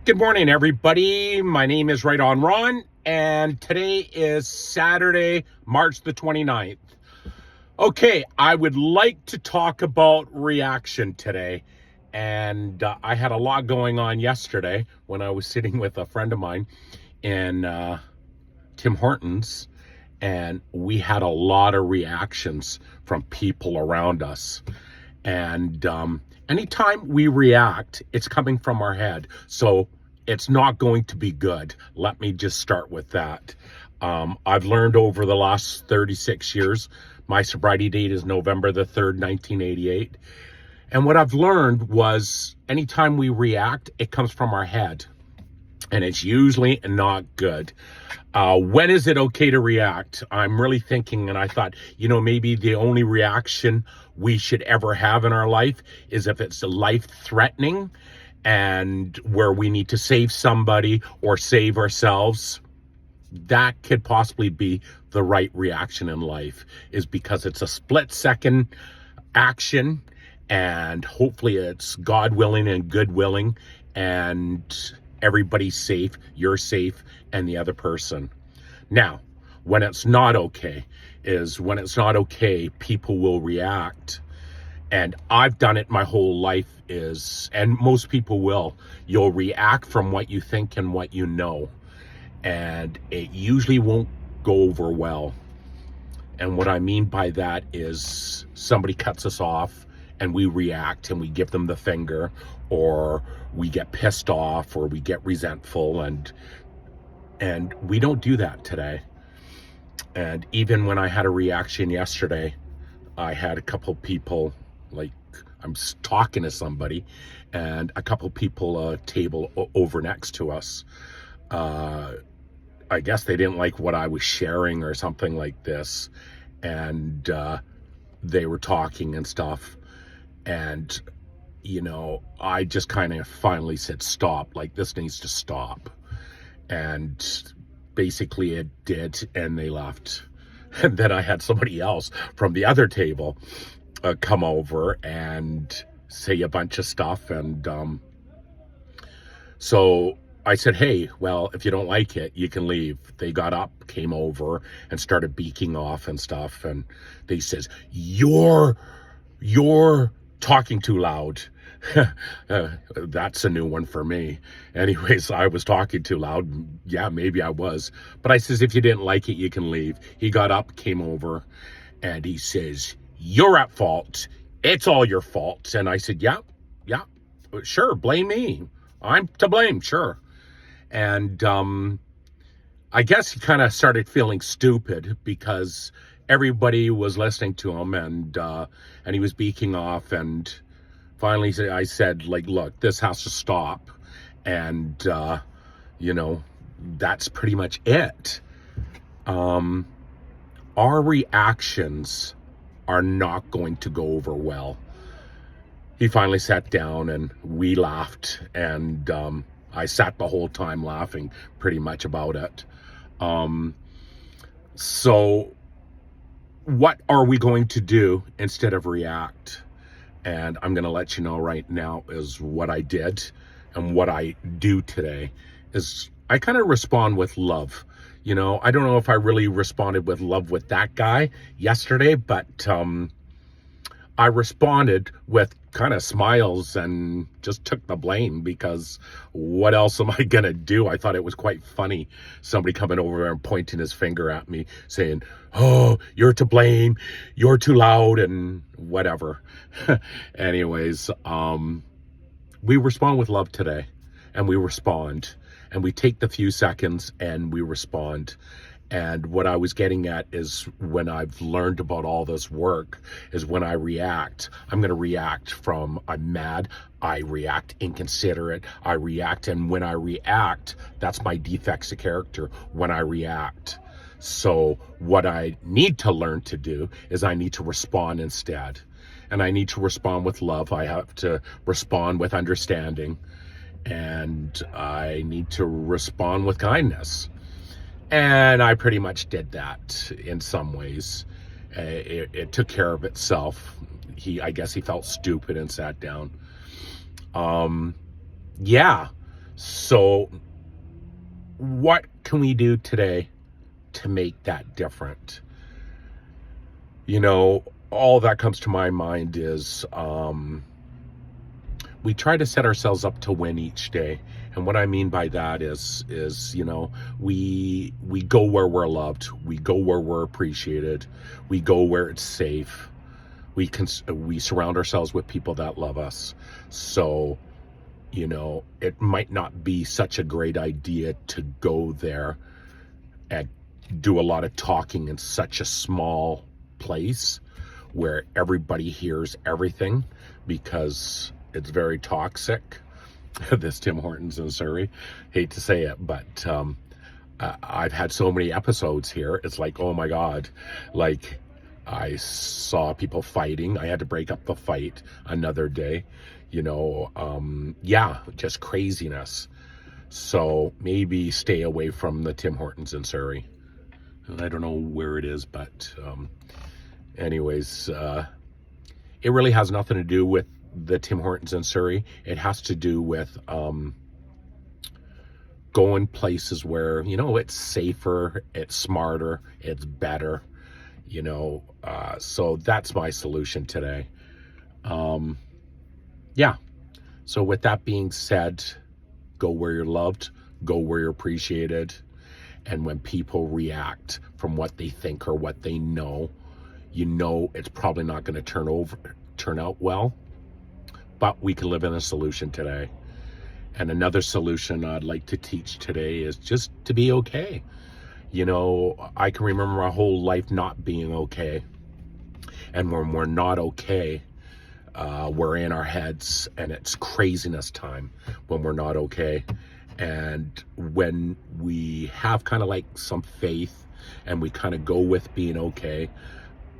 Good morning, everybody. My name is Right On Ron, and today is Saturday, March the 29th. Okay, I would like to talk about reaction today. And I had a lot going on yesterday when I was sitting with a friend of mine in Tim Hortons, and we had a lot of reactions from people around us. And anytime we react, it's coming from our head. So it's not going to be good. Let me just start with that. I've learned over the last 36 years, my sobriety date is November the 3rd, 1988. And what I've learned was anytime we react, it comes from our head. And it's usually not good. When is it okay to react? I'm really thinking, and I thought, maybe the only reaction we should ever have in our life is if it's life-threatening and where we need to save somebody or save ourselves. That could possibly be the right reaction in life, is because it's a split-second action, and hopefully it's God willing and good willing, and everybody's safe, you're safe, and the other person. Now, when it's not okay, people will react. And I've done it my whole life and most people will. You'll react from what you think and what you know. And it usually won't go over well. And what I mean by that is somebody cuts us off and we react and we give them the finger, or we get pissed off, or we get resentful, and we don't do that today. And even when I had a reaction yesterday, I had a couple people, like I'm talking to somebody, and a couple people table over next to us. I guess they didn't like what I was sharing or something like this, and they were talking and stuff. And, I just kind of finally said, stop, like this needs to stop. And basically it did, and they left. And then I had somebody else from the other table come over and say a bunch of stuff. And so I said, hey, well, if you don't like it, you can leave. They got up, came over, and started beaking off and stuff. And they says, you're talking too loud. That's a new one for me. Anyways, I was talking too loud. Yeah, maybe I was. But I says, if you didn't like it, you can leave. He got up, came over, and he says, you're at fault. It's all your fault. And I said, yeah, sure, blame me. I'm to blame, sure. And I guess he kind of started feeling stupid because everybody was listening to him, and he was beaking off. And finally I said, like, look, this has to stop. And that's pretty much it. Our reactions are not going to go over well. He finally sat down and we laughed, and I sat the whole time laughing pretty much about it. So what are we going to do instead of react? And I'm going to let you know right now is what I did, and what I do today is I kind of respond with love. I don't know if I really responded with love with that guy yesterday, but I responded with kind of smiles and just took the blame, because what else am I going to do? I thought it was quite funny, somebody coming over and pointing his finger at me saying, oh, you're to blame, you're too loud, and whatever. Anyways, we respond with love today, and we respond, and we take the few seconds and we respond. And what I was getting at is, when I've learned about all this work, is when I react, I'm going to react from I'm mad, I react inconsiderate, I react. And when I react, that's my defects of character, when I react. So what I need to learn to do is I need to respond instead. And I need to respond with love. I have to respond with understanding. And I need to respond with kindness. And I pretty much did that in some ways. It took care of itself. I guess he felt stupid and sat down. Yeah. So what can we do today to make that different? All that comes to my mind is we try to set ourselves up to win each day. And what I mean by that is we go where we're loved, we go where we're appreciated, we go where it's safe. We surround ourselves with people that love us. So, it might not be such a great idea to go there and do a lot of talking in such a small place where everybody hears everything, because it's very toxic. This Tim Hortons in Surrey, hate to say it, but I've had so many episodes here. It's like, oh my God, like I saw people fighting. I had to break up the fight another day, just craziness. So maybe stay away from the Tim Hortons in Surrey. I don't know where it is, but anyways, it really has nothing to do with the Tim Hortons in Surrey. It has to do with going places where, it's safer, it's smarter, it's better, so that's my solution today. So with that being said, go where you're loved, go where you're appreciated. And when people react from what they think or what they know, it's probably not going to turn out well, but we can live in a solution today. And another solution I'd like to teach today is just to be okay. I can remember my whole life not being okay. And when we're not okay, we're in our heads, and it's craziness time when we're not okay. And when we have kind of like some faith and we kind of go with being okay,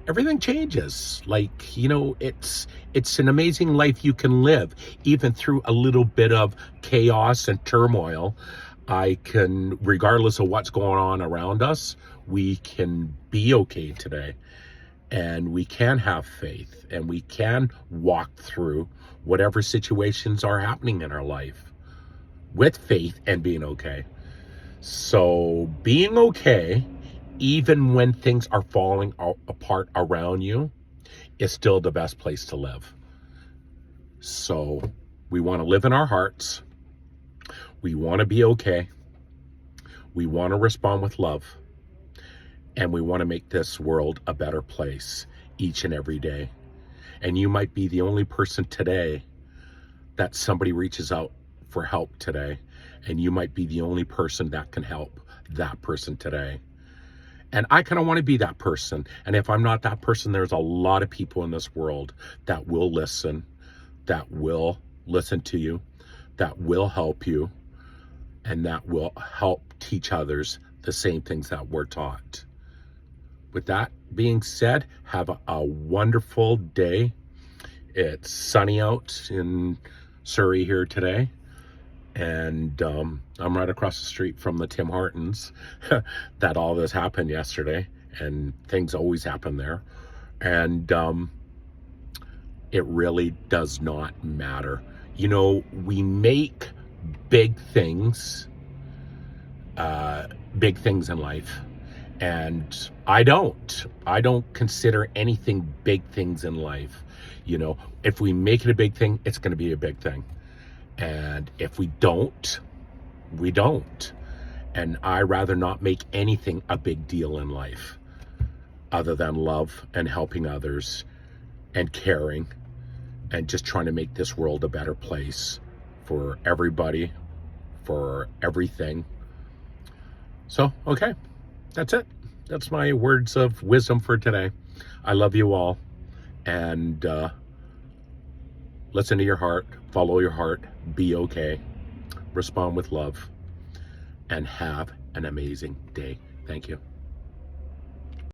everything changes. Like, it's an amazing life you can live, even through a little bit of chaos and turmoil. Regardless of what's going on around us, we can be okay today. And we can have faith, and we can walk through whatever situations are happening in our life with faith and being okay. So being okay, even when things are falling apart around you, is still the best place to live. So we want to live in our hearts. We want to be okay. We want to respond with love. And we want to make this world a better place each and every day. And you might be the only person today that somebody reaches out for help today. And you might be the only person that can help that person today. And I kind of want to be that person. And if I'm not that person, there's a lot of people in this world that will listen to you, that will help you, and that will help teach others the same things that we're taught. With that being said, have a wonderful day. It's sunny out in Surrey here today. And I'm right across the street from the Tim Hortons that all this happened yesterday. And things always happen there. And it really does not matter. We make big things in life. And I don't consider anything big things in life. If we make it a big thing, it's going to be a big thing. And if we don't, we don't. And I rather not make anything a big deal in life other than love and helping others and caring and just trying to make this world a better place for everybody, for everything. So, okay. That's it. That's my words of wisdom for today. I love you all. And listen to your heart. Follow your heart. Be okay. Respond with love. And have an amazing day. Thank you.